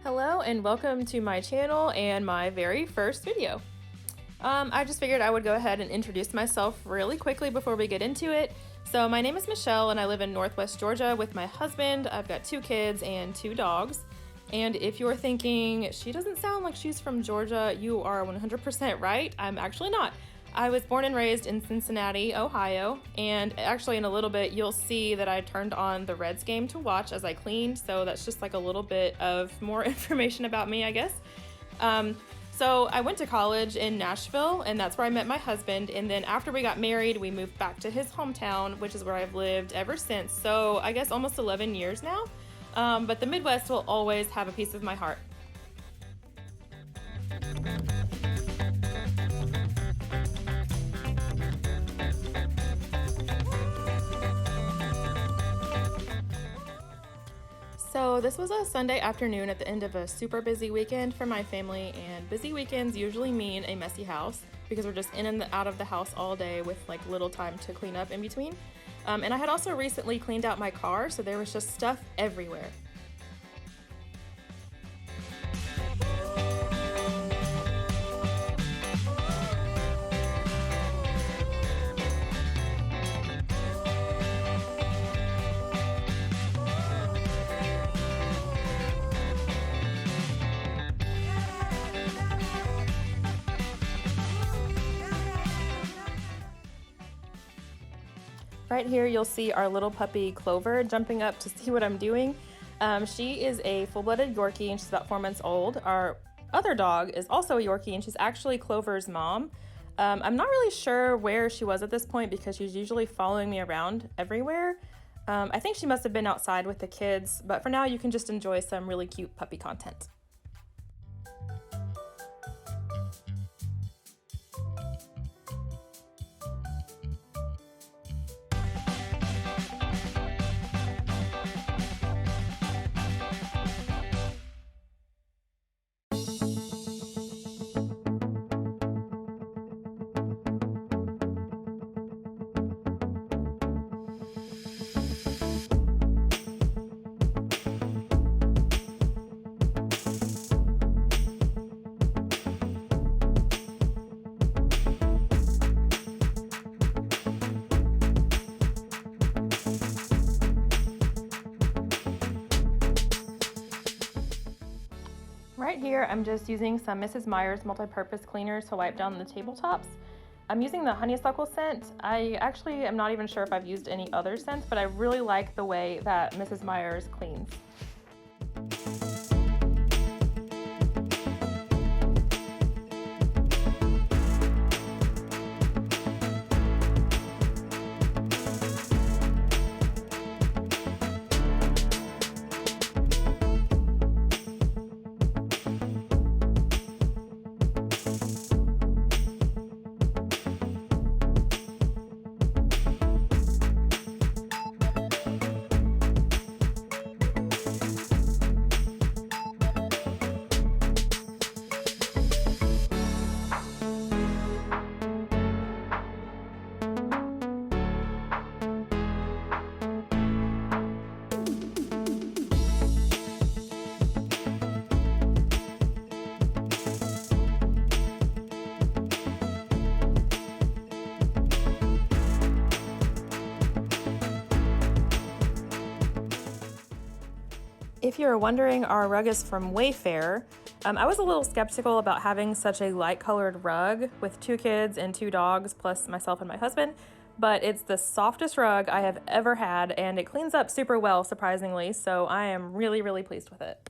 Hello and welcome to my channel and my very first video. I just figured I would go ahead and introduce myself really quickly before we get into it. So my name is Michelle and I live in Northwest Georgia with my husband. I've got 2 kids and 2 dogs. And if you're thinking, she doesn't sound like she's from Georgia, you are 100% right. I'm actually not. I was born and raised in Cincinnati, Ohio, and actually in a little bit you'll see that I turned on the Reds game to watch as I cleaned, so that's just like a little bit of more information about me, I guess. So I went to college in Nashville, and that's where I met my husband, and then after we got married, we moved back to his hometown, which is where I've lived ever since, so I guess almost 11 years now, but the Midwest will always have a piece of my heart. So this was a Sunday afternoon at the end of a super busy weekend for my family, and busy weekends usually mean a messy house because we're just in and out of the house all day with like little time to clean up in between. And I had also recently cleaned out my car, so there was just stuff everywhere. Right here you'll see our little puppy Clover jumping up to see what I'm doing. She is a full-blooded Yorkie and she's about 4 months old. Our other dog is also a Yorkie and she's actually Clover's mom. I'm not really sure where she was at this point because she's usually following me around everywhere. I think she must have been outside with the kids, but for now you can just enjoy some really cute puppy content. Right here, I'm just using some Mrs. Meyer's multi-purpose cleaners to wipe down the tabletops. I'm using the honeysuckle scent. I actually am not even sure if I've used any other scents, but I really like the way that Mrs. Meyer's cleans. If you're wondering, our rug is from Wayfair. I was a little skeptical about having such a light colored rug with 2 kids and 2 dogs, plus myself and my husband, but it's the softest rug I have ever had, and it cleans up super well, surprisingly, so I am really, really pleased with it.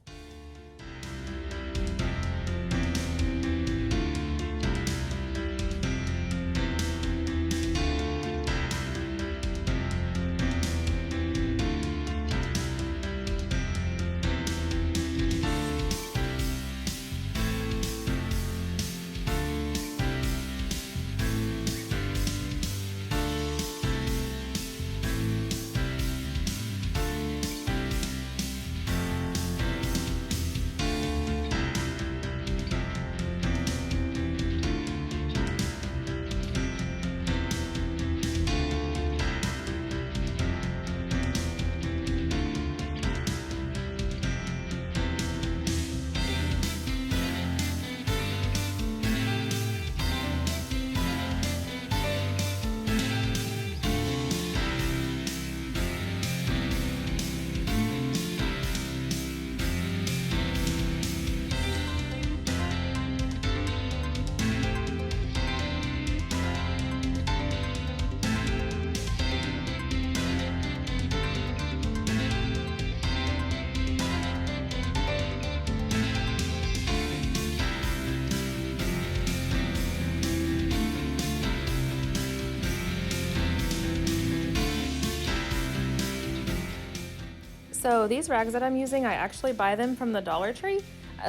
So these rags that I'm using, I actually buy them from the Dollar Tree.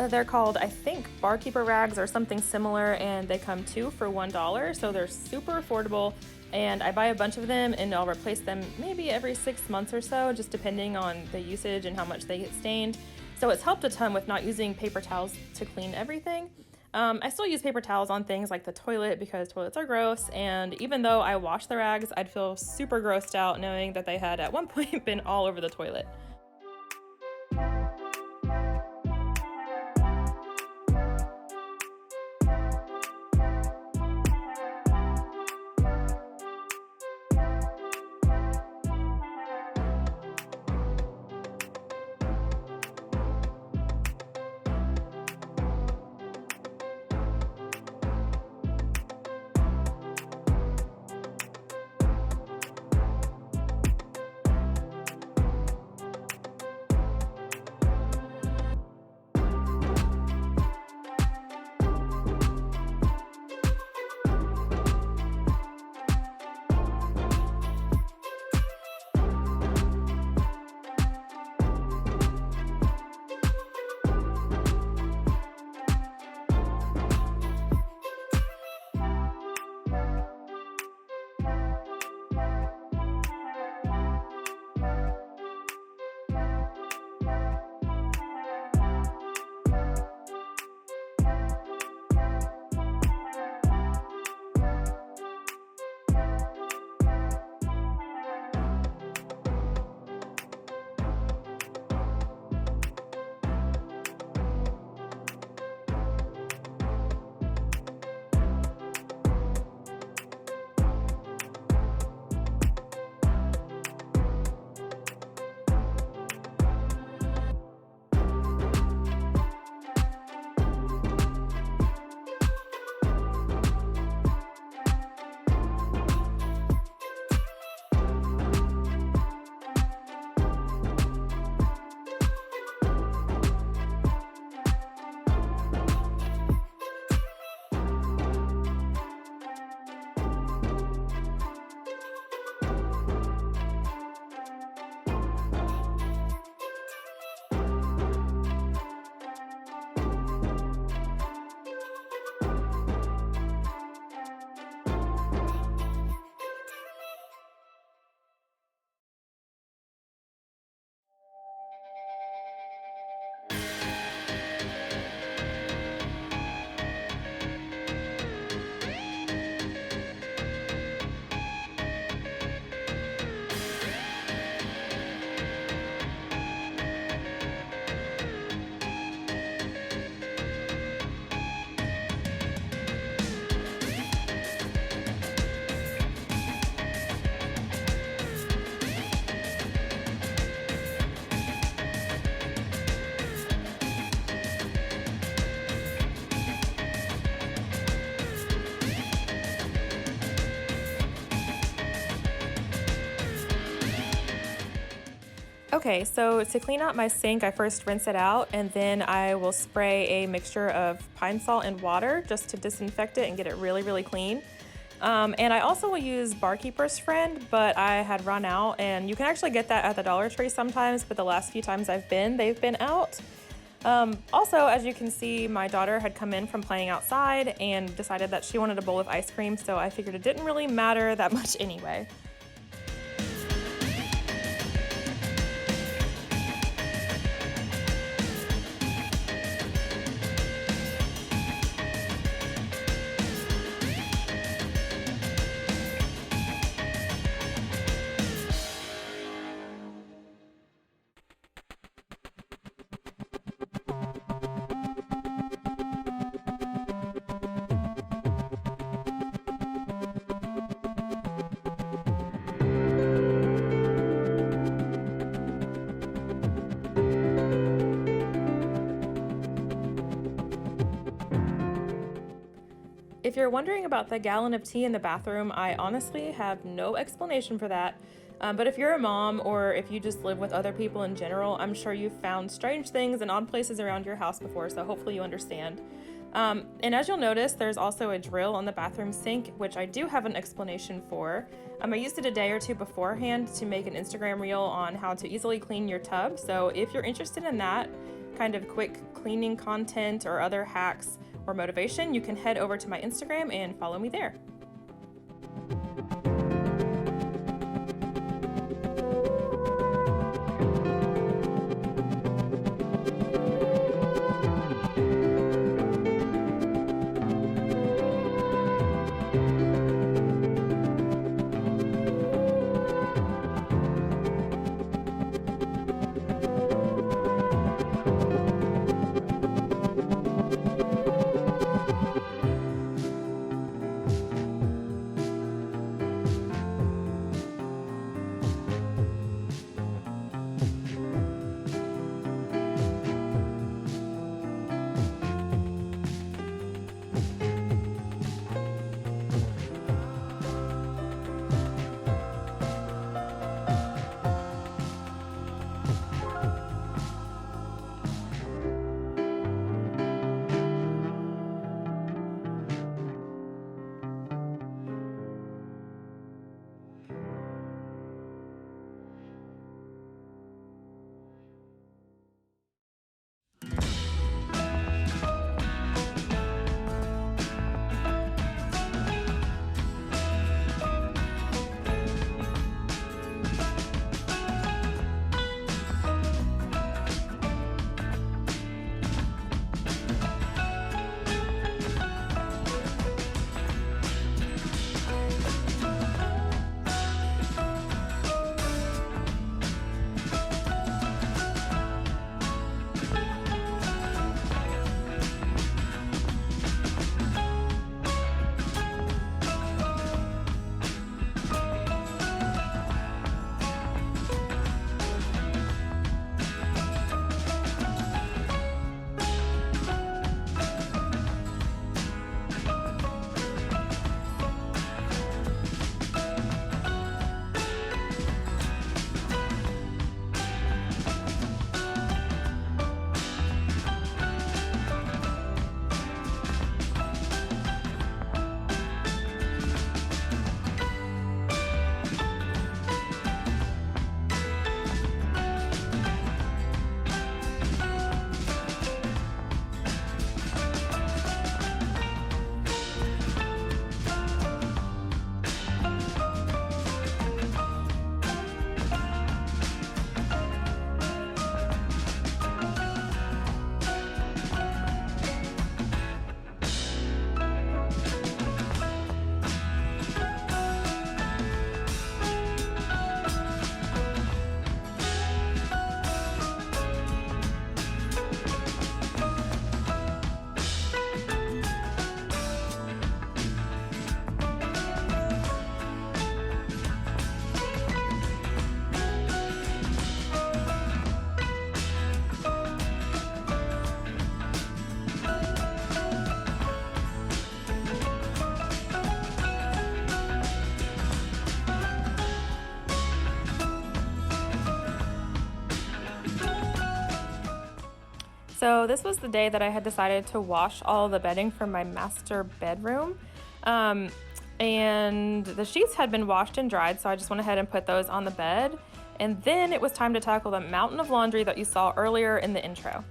They're called, I think, Barkeeper rags or something similar, and they come two for $1, so they're super affordable. And I buy a bunch of them, and I'll replace them maybe every 6 months or so, just depending on the usage and how much they get stained. So it's helped a ton with not using paper towels to clean everything. I still use paper towels on things like the toilet because toilets are gross, and even though I wash the rags, I'd feel super grossed out knowing that they had at one point been all over the toilet. Okay, so to clean out my sink, I first rinse it out and then I will spray a mixture of pine salt and water just to disinfect it and get it really, really clean. And I also will use Barkeeper's Friend, but I had run out, and you can actually get that at the Dollar Tree sometimes, but the last few times I've been, they've been out. Also, as you can see, my daughter had come in from playing outside and decided that she wanted a bowl of ice cream, so I figured it didn't really matter that much anyway. If you're wondering about the gallon of tea in the bathroom, I honestly have no explanation for that. But if you're a mom or if you just live with other people in general, I'm sure you've found strange things in odd places around your house before, so hopefully you understand. And as you'll notice, there's also a drill on the bathroom sink, which I do have an explanation for. I used it a day or two beforehand to make an Instagram reel on how to easily clean your tub. So if you're interested in that kind of quick cleaning content or other hacks or motivation, you can head over to my Instagram and follow me there. So this was the day that I had decided to wash all the bedding from my master bedroom. And the sheets had been washed and dried, so I just went ahead and put those on the bed. And then it was time to tackle the mountain of laundry that you saw earlier in the intro.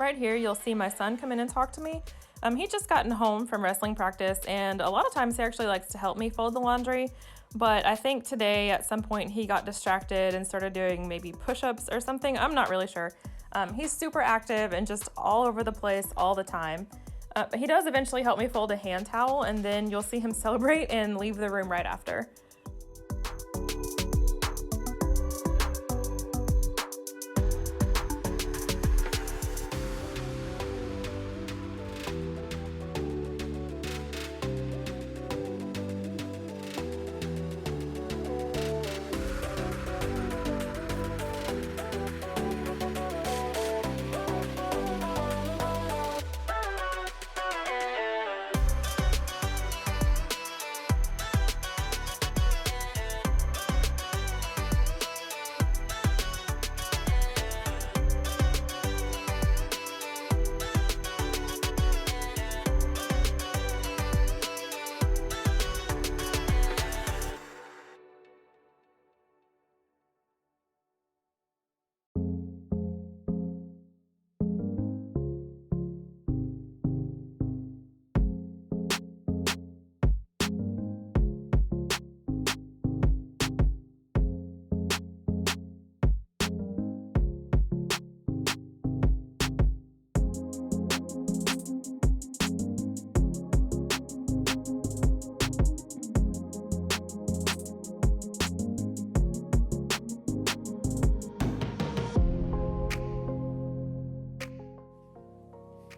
right here, you'll see my son come in and talk to me. He just gotten home from wrestling practice, and a lot of times he actually likes to help me fold the laundry. But I think today at some point he got distracted and started doing maybe push-ups or something. I'm not really sure. He's super active and just all over the place all the time. But he does eventually help me fold a hand towel, and then you'll see him celebrate and leave the room right after.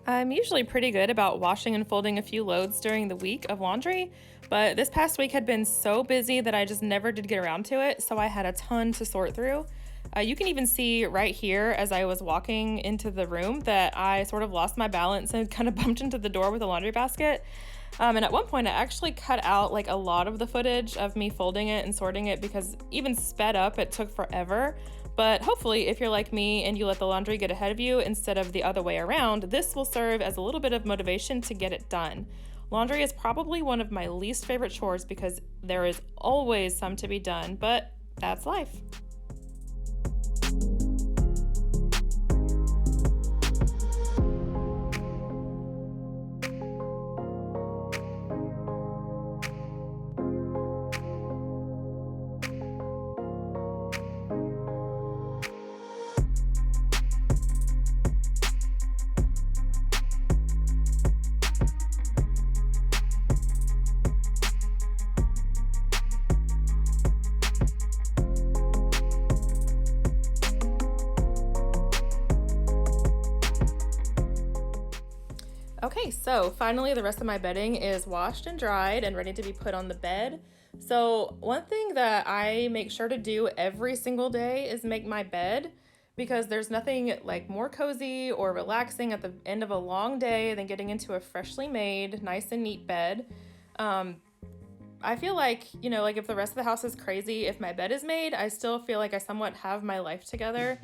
I'm usually pretty good about washing and folding a few loads during the week of laundry, but this past week had been so busy that I just never did get around to it, so I had a ton to sort through. You can even see right here as I was walking into the room that I sort of lost my balance and kind of bumped into the door with a laundry basket. And at one point I actually cut out like a lot of the footage of me folding it and sorting it because even sped up, it took forever. But hopefully, if you're like me and you let the laundry get ahead of you instead of the other way around, this will serve as a little bit of motivation to get it done. Laundry is probably one of my least favorite chores because there is always some to be done, but that's life. Okay, so finally the rest of my bedding is washed and dried and ready to be put on the bed. So one thing that I make sure to do every single day is make my bed because there's nothing like more cozy or relaxing at the end of a long day than getting into a freshly made, nice and neat bed. I feel like, like if the rest of the house is crazy, if my bed is made, I still feel like I somewhat have my life together.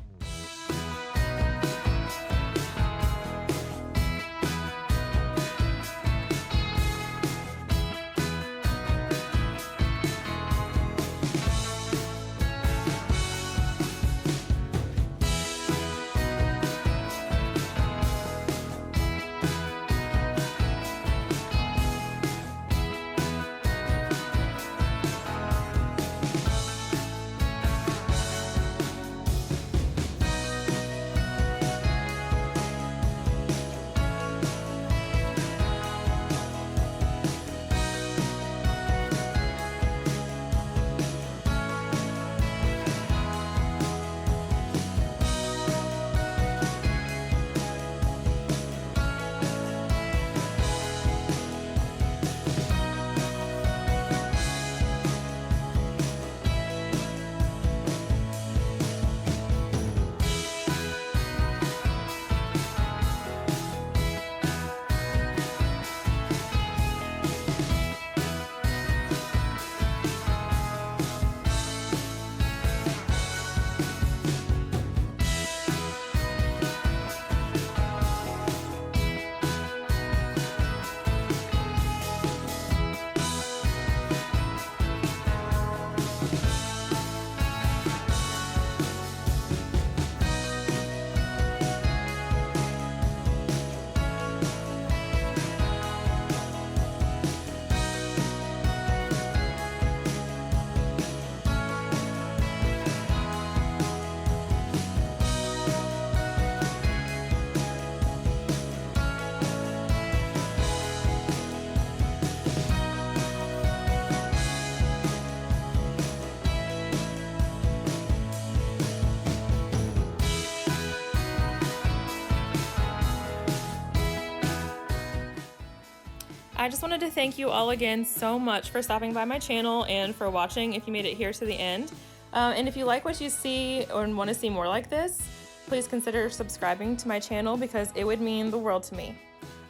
I just wanted to thank you all again so much for stopping by my channel and for watching if you made it here to the end. And if you like what you see or want to see more like this, please consider subscribing to my channel because it would mean the world to me.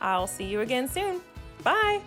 I'll see you again soon. Bye!